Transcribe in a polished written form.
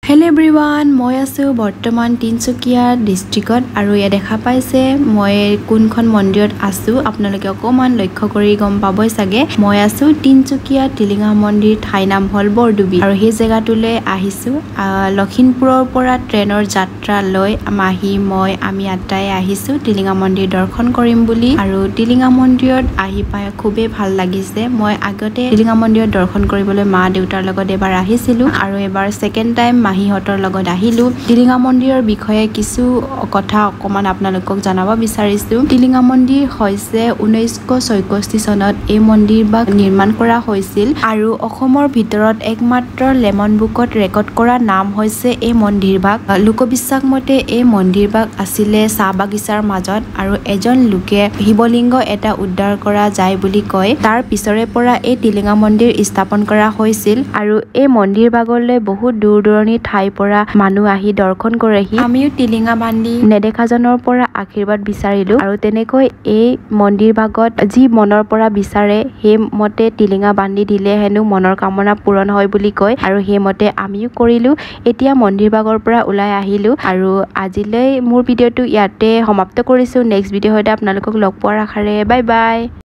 Hello everyone, মই আছো বৰ্তমান তিনচুকীয়া ডিস্ট্ৰিক্টত আৰু ইয়া দেখা পাইছে মই কোনখন মন্দিৰত আছো আপোনালোকে অকমান লক্ষ্য কৰি গম পাবই চাগে মই আছো তিনচুকীয়া টিলিঙা মন্দিৰ ঠাই নাম হল বৰদুবি আৰু সেই জায়গাটোলে আহিছো লখিমপুৰৰ পৰা ট্ৰেইনৰ যাত্ৰা লৈ আমি আটাই আহিছো টিলিঙা মন্দিৰ দৰ্শন কৰিম বুলি আৰু টিলিঙা মন্দিৰত আহি পাই খুবেই ভাল লাগিছে মই আগতে টিলিঙা মন্দিৰত দৰ্শন কৰিবলৈ মা দেউতাৰ লগত এবাৰ আহিছিলো আৰু এবাৰ সেকেন্ড টাইম মাহীহতৰ লগত আহিলো টিলিঙা মন্দিৰৰ বিষয়ে কিছু কথা অকমান আপোনালোকক জনাব বিচাৰিছো টিলিঙা মন্দিৰ হৈছে 1964 চনত এই মন্দিৰ বা নিৰ্মাণ কৰা হৈছিল আৰু অসমৰ ভিতৰত একমাত্ৰ লেমন বুকত ৰেকৰ্ড কৰা নাম হৈছে এই মন্দিৰ ভাগ লোকবিশ্বাস মতে এই মন্দিৰ ভাগ আছিলে চাহ বাগিচাৰ মাজত আৰু এজন লোকে শিৱলিংগ এটা উদ্ধাৰ কৰা যায় বুলি কয় তাৰ পিছৰে পৰা এই টিলিঙা মন্দিৰ স্থাপন কৰা হৈছিল আৰু এই মন্দিৰ ভাগলৈ বহুত দূৰ দূৰণি ঠাইৰ পৰা মানুহ আহি দৰ্শন কৰেহি আমিও টিলিঙা বান্ধি নেদেখাজনৰ পৰা আশীৰ্বাদ বিচাৰিলো আৰু তেনেকৈ এই মন্দিৰ ভাগত যি মনৰ পৰা বিচাৰে সেই মতে টিলিঙা বান্ধি দিলে হেনো মনৰ কামনা পূৰণ হয় বুলি কয় আৰু সেই মতে আমিও কৰিলো এতিয়া মন্দিৰ ভাগৰ পৰা ওলাই আহিলো আৰু আজিলৈ মোৰ ভিডিঅটো ইয়াতে সমাপ্ত কৰিছো নেক্সট ভিডিঅ হয়তো আপোনালোকক লগ পোৱাৰ আশাৰে বাই বাই